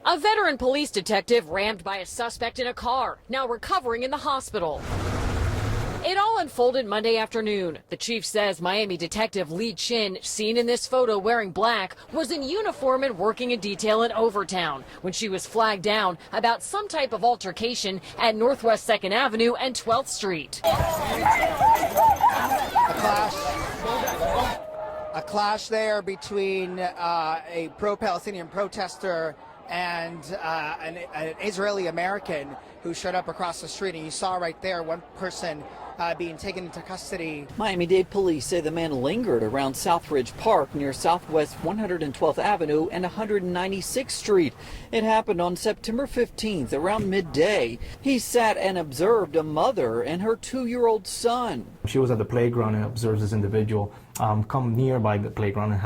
A veteran police detective rammed by a suspect in a car, now recovering in the hospital. It all unfolded Monday afternoon. The chief says Miami detective Lee Chin, seen in this photo wearing black, was in uniform and working a detail in Overtown when she was flagged down about some type of altercation at Northwest 2nd Avenue and 12th Street. A clash there between a pro-Palestinian protester and an Israeli American who showed up across the street. And you saw right there one person being taken into custody. Miami-Dade police say the man lingered around Southridge Park near Southwest 112th Avenue and 196th Street. It happened on September 15th around midday. He sat and observed a mother and her 2-year-old son. She was at the playground and observes this individual come nearby the playground and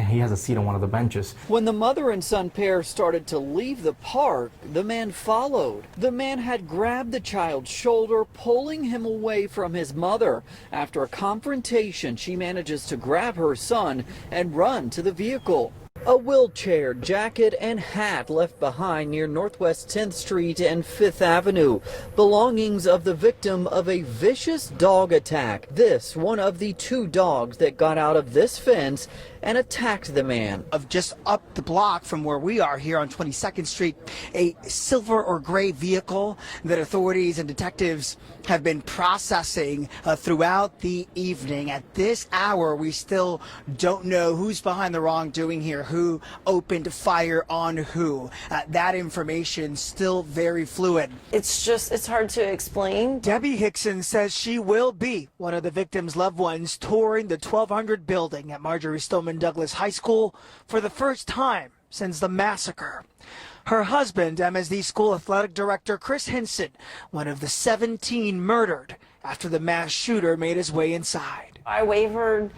he has a seat on one of the benches. When the mother and son pair started to leave the park, the man followed. The man had grabbed the child's shoulder, pulling him away from his mother. After a confrontation, she manages to grab her son and run to the vehicle. A wheelchair, jacket, and hat left behind near Northwest 10th Street and 5th Avenue. Belongings of the victim of a vicious dog attack. This one of the 2 dogs that got out of this fence and attacked the man. Of just up the block from where we are here on 22nd Street, a silver or gray vehicle that authorities and detectives have been processing throughout the evening. At this hour, we still don't know who's behind the wrongdoing here, who opened fire on who. That information still very fluid. It's hard to explain. Debbie Hickson says she will be one of the victim's loved ones touring the 1200 building at Marjorie Stoneman Douglas High School for the first time since the massacre. Her husband, MSD school athletic director Chris Hinson, one of the 17 murdered after the mass shooter made his way inside. I wavered.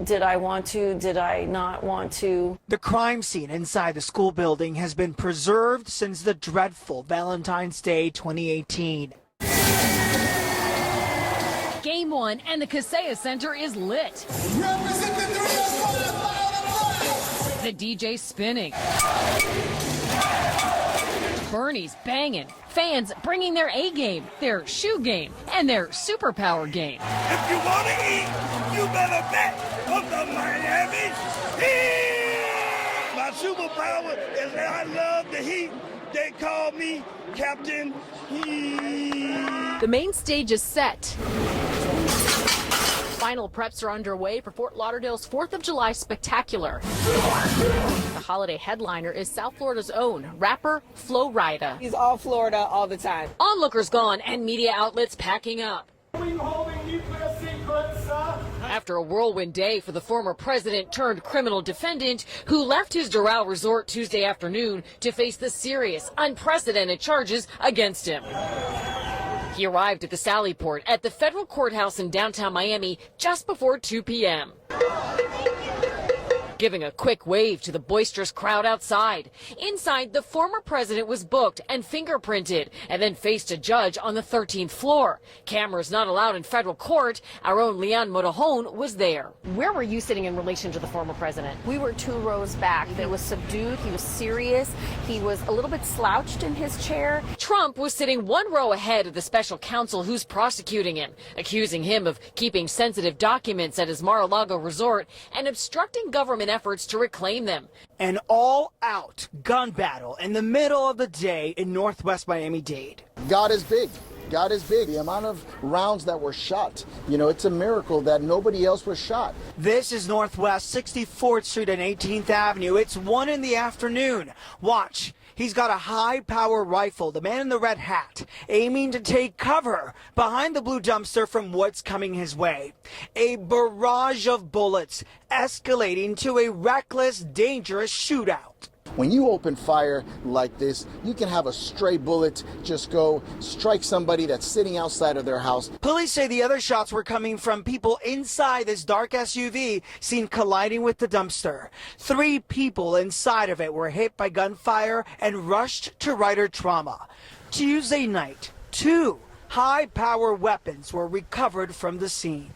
Did I want to? Did I not want to? The crime scene inside the school building has been preserved since the dreadful Valentine's Day 2018. Game 1 and the Kaseya Center is lit. The DJ spinning. Bernie's banging. Fans bringing their A game, their shoe game, and their superpower game. If you want to eat, you better bet on the Miami Heat. My superpower is that I love the Heat. They call me Captain Heat. The main stage is set. Final preps are underway for Fort Lauderdale's 4th of July Spectacular. The holiday headliner is South Florida's own rapper Flo Rida. He's all Florida all the time. Onlookers gone and media outlets packing up. After a whirlwind day for the former president turned criminal defendant who left his Doral resort Tuesday afternoon to face the serious, unprecedented charges against him. He arrived at the Sallyport at the federal courthouse in downtown Miami just before 2 p.m. giving a quick wave to the boisterous crowd outside. Inside, the former president was booked and fingerprinted and then faced a judge on the 13th floor. Cameras not allowed in federal court. Our own Leon Modajon was there. Where were you sitting in relation to the former president? We were 2 rows back. It was subdued. He was serious. He was a little bit slouched in his chair. Trump was sitting 1 row ahead of the special counsel who's prosecuting him, accusing him of keeping sensitive documents at his Mar-a-Lago resort and obstructing government efforts to reclaim them. An all-out gun battle in the middle of the day in Northwest Miami-Dade. God is big. God is big. The amount of rounds that were shot, it's a miracle that nobody else was shot. This is Northwest 64th Street and 18th Avenue. It's 1 in the afternoon. Watch. He's got a high-power rifle, the man in the red hat, aiming to take cover behind the blue dumpster from what's coming his way. A barrage of bullets escalating to a reckless, dangerous shootout. When you open fire like this, you can have a stray bullet just go strike somebody that's sitting outside of their house. Police say the other shots were coming from people inside this dark SUV seen colliding with the dumpster. 3 people inside of it were hit by gunfire and rushed to Ryder trauma. Tuesday night, 2 high-power weapons were recovered from the scene.